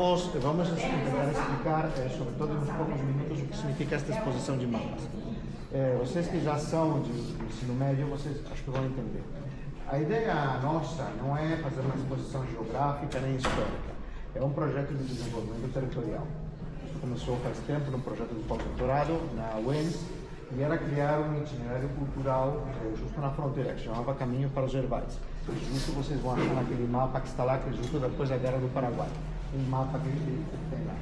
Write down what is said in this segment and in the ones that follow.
vamos tentar explicar, sobretudo em uns poucos minutos, o que significa esta exposição de mapas. Vocês que já são de ensino médio, vocês acho que vão entender. A ideia nossa não é fazer uma exposição geográfica nem histórica. É um projeto de desenvolvimento territorial. Isso começou faz tempo num projeto de pós-doutorado na UENS e era criar um itinerário cultural justo na fronteira, que se chamava Caminho para os Gervais. Justo vocês vão achar naquele mapa que está lá, que é justo depois da Guerra do Paraguai. Um mapa que tem lá.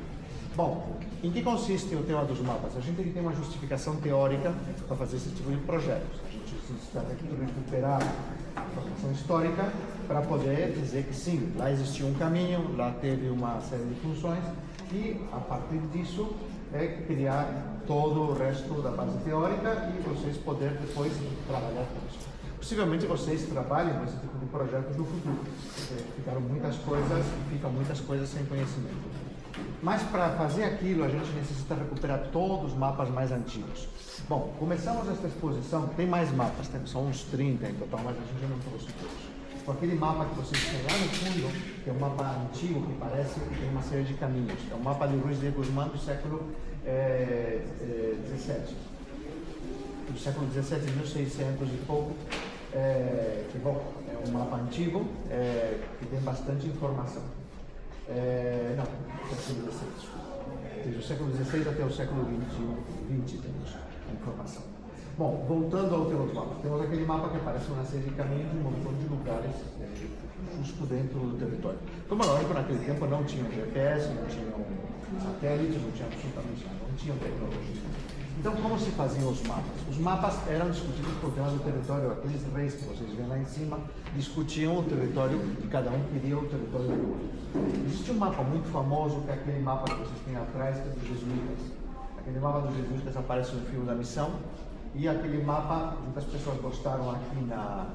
Bom, em que consiste o tema dos mapas? A gente tem que ter uma justificação teórica para fazer esse tipo de projetos. A gente está aqui para recuperar a informação histórica para poder dizer que sim, lá existiu um caminho, lá teve uma série de funções e, a partir disso, criar todo o resto da base teórica e vocês poderem depois trabalhar com isso. Possivelmente vocês trabalhem com esse tipo de projetos no futuro. Ficam muitas coisas sem conhecimento. Mas para fazer aquilo a gente necessita recuperar todos os mapas mais antigos. Bom, começamos esta exposição, tem mais mapas, são uns 30 em total, mas a gente não trouxe todos. Com aquele mapa que vocês têm lá no fundo, que é um mapa antigo que parece que tem uma série de caminhos. É um mapa de Ruiz de Guzmán do século XVII. Do século XVII, 1600 e pouco. Que bom, é um mapa antigo que tem bastante informação. Não, século XVI. Desde o século XVI até o século XX temos informação. Bom, voltando ao teu mapa, temos aquele mapa que aparece uma série de caminhos em um montão de lugares justo dentro do território. Como é lógico, naquele tempo não tinha GPS, não tinha satélite, não tinha absolutamente nada, não tinha tecnologia. Então, como se faziam os mapas? Os mapas eram discutidos por tema do território. Aqueles reis que vocês veem lá em cima discutiam o território e cada um queria o território do outro. Existe um mapa muito famoso, que é aquele mapa que vocês têm atrás, que é dos jesuítas. Aquele mapa dos jesuítas aparece no filme da Missão. E aquele mapa, muitas pessoas gostaram aqui nas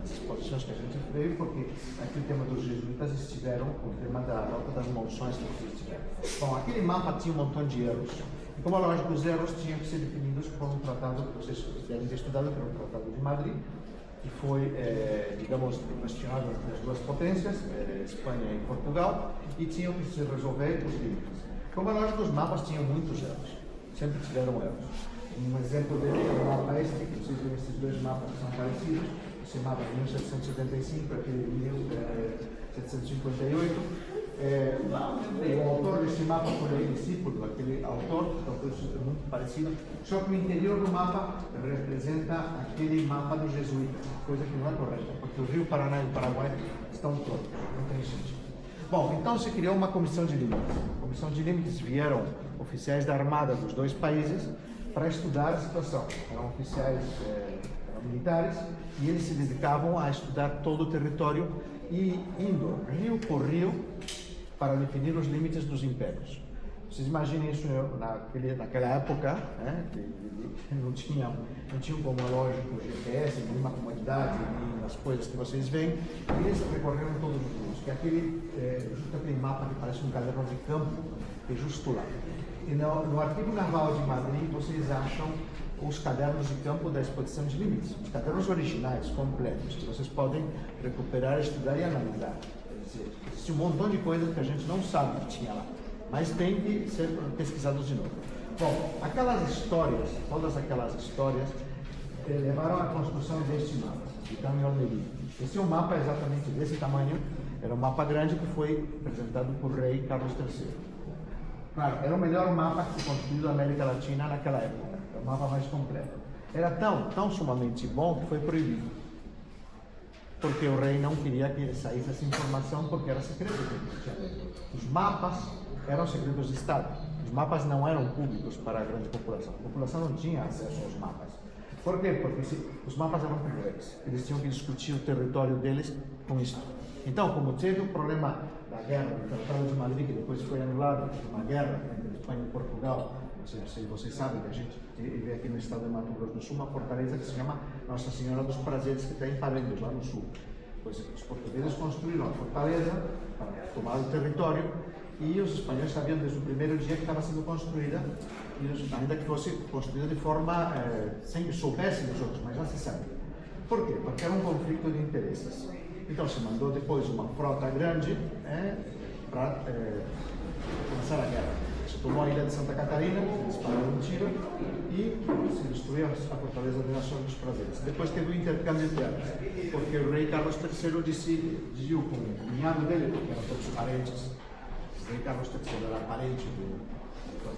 exposições que a gente veio, porque aqui o tema dos jesuítas estiveram, o tema da Rota das Monções que vocês tiveram. Bom, aquele mapa tinha um montão de erros. E como é lógico, os erros tinham que ser definidos por um tratado que vocês devem ter estudado, que era o Tratado de Madrid, que foi, digamos, questionado entre as duas potências, Espanha e Portugal, e tinham que se resolver os limites. Como é lógico, os mapas tinham muitos erros, sempre tiveram erros. Um exemplo dele é o mapa este, que vocês veem esses dois mapas que são parecidos, esse mapa de 1775, aquele de 1758. O autor desse mapa foi o discípulo, aquele autor, então é muito parecido, só que o interior do mapa representa aquele mapa do jesuíta, coisa que não é correta, porque o Rio Paraná e o Paraguai estão todos, não tem sentido. Bom, então se criou uma comissão de limites. A comissão de limites vieram oficiais da Armada dos dois países para estudar a situação. Eram oficiais eram militares e eles se dedicavam a estudar todo o território e indo rio por rio para definir os limites dos impérios. Vocês imaginem isso naquela época, né, que não tinham como é lógico GPS, nenhuma comodidade, nem as coisas que vocês veem, e eles recorreram todos os rios, que é justo aquele mapa que parece um caderno de campo, que é justo lá. E no Arquivo Naval de Madrid vocês acham os cadernos de campo da exposição de limites, os cadernos originais, completos, que vocês podem recuperar, estudar e analisar. Quer dizer, existe um montão de coisas que a gente não sabe que tinha lá, mas tem que ser pesquisados de novo. Bom, aquelas histórias, todas aquelas histórias, levaram à construção deste mapa, de Camioneri. Esse é um mapa exatamente desse tamanho, era um mapa grande que foi apresentado por rei Carlos III. Claro, era o melhor mapa que se construiu na América Latina naquela época, era o mapa mais completo. Era tão sumamente bom que foi proibido, porque o rei não queria que saísse essa informação, porque era secreto. Os mapas eram segredos de Estado, os mapas não eram públicos para a grande população, a população não tinha acesso aos mapas. Por quê? Porque os mapas eram para reis, eles tinham que discutir o território deles com isso. Então, como teve o problema da guerra, do Tratado de Madrid, que depois foi anulado, uma guerra entre Espanha e Portugal, vocês sabem que a gente vê aqui no estado de Mato Grosso do Sul uma fortaleza que se chama Nossa Senhora dos Prazeres, que está em Palendos, lá no sul. Pois os portugueses construíram a fortaleza para tomar o território e os espanhóis sabiam desde o primeiro dia que estava sendo construída, ainda que fosse construída de forma sem que soubessem os outros, mas já se sabe. Por quê? Porque era um conflito de interesses. Então se mandou depois uma frota grande, para começar a guerra. Se tomou a ilha de Santa Catarina, se disparou um tiro e se destruiu a fortaleza de Nações dos Prazeres. Depois teve o intercâmbio de armas, porque o rei Carlos III decidiu com o cunhado dele, que eram todos parentes. O rei Carlos III era parente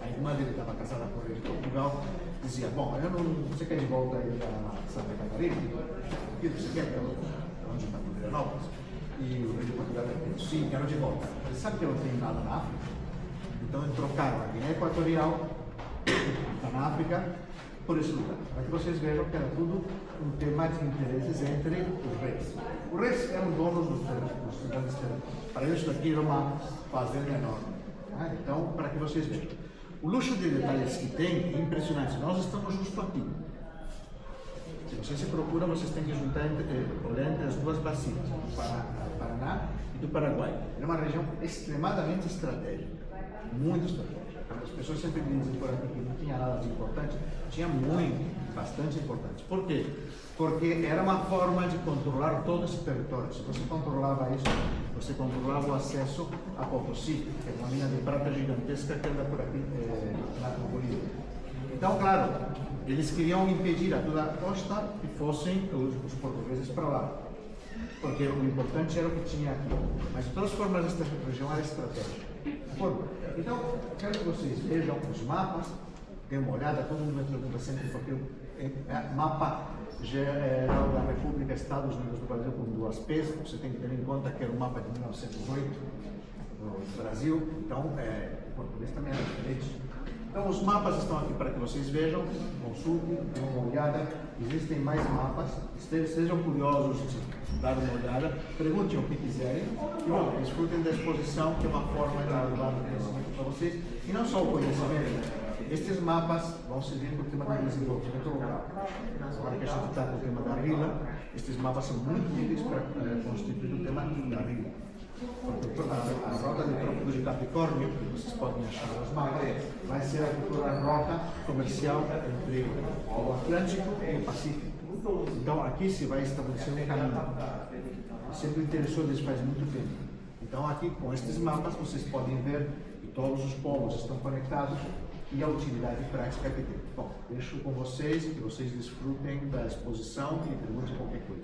a irmã dele estava casada com o rei de Portugal, dizia, bom, você quer de volta aí para Santa Catarina? O que você quer? Onde está Florianópolis? E o rei de Portugal disse, sim, quero de volta. Ele sabe que eu não tenho nada na África? Então eles trocaram a Guiné Equatorial, que está na África, por esse lugar. Para que vocês vejam que era tudo um tema de interesses entre os reis. Os reis eram donos dos grandes territórios. Para eles, daqui era uma fazenda enorme. Então, para que vocês vejam. O luxo de detalhes que tem é impressionante. Nós estamos justo aqui. Se vocês se procuram, vocês têm que juntar olhar entre as duas bacias, do Paraná e do Paraguai. É uma região extremamente estratégica, muito estratégica. As pessoas sempre dizem por aqui que não tinha nada de importante, tinha bastante importante. Por quê? Porque era uma forma de controlar todo esse território. Se você controlava isso, você controlava o acesso a Potosí, que é uma mina de prata gigantesca que anda por aqui na Bolívia. Então, claro, eles queriam impedir a toda a costa que fossem os portugueses para lá, porque o importante era o que tinha aqui. Mas, de todas as formas, esta região era estratégica. Então, quero que vocês vejam os mapas, dêem uma olhada, todo mundo me pergunta sempre porque o mapa geral da República Estados Unidos do Brasil com duas P's, você tem que ter em conta que era o mapa de 1908 no Brasil, então o português também era diferente. Então os mapas estão aqui para que vocês vejam, consultem, dêem uma olhada, existem mais mapas, sejam curiosos de dar uma olhada, perguntem o que quiserem e bom, desfrutem da exposição, que é uma forma de levar o conhecimento para vocês, e não só o conhecimento. Estes mapas vão servir para o tema do desenvolvimento local. Agora que a gente está com o tema da RILA, estes mapas são muito úteis para constituir o tema da RILA. A rota de Trópico de Capricórnio, que vocês podem achar nos mapas, vai ser a futura rota comercial entre o Atlântico e o Pacífico. Então aqui se vai estabelecer um caminho. Sempre interessou eles faz muito tempo. Então aqui com estes mapas vocês podem ver que todos os polos estão conectados e a utilidade prática que tem. Bom, deixo com vocês, que vocês desfrutem da exposição e perguntem qualquer coisa.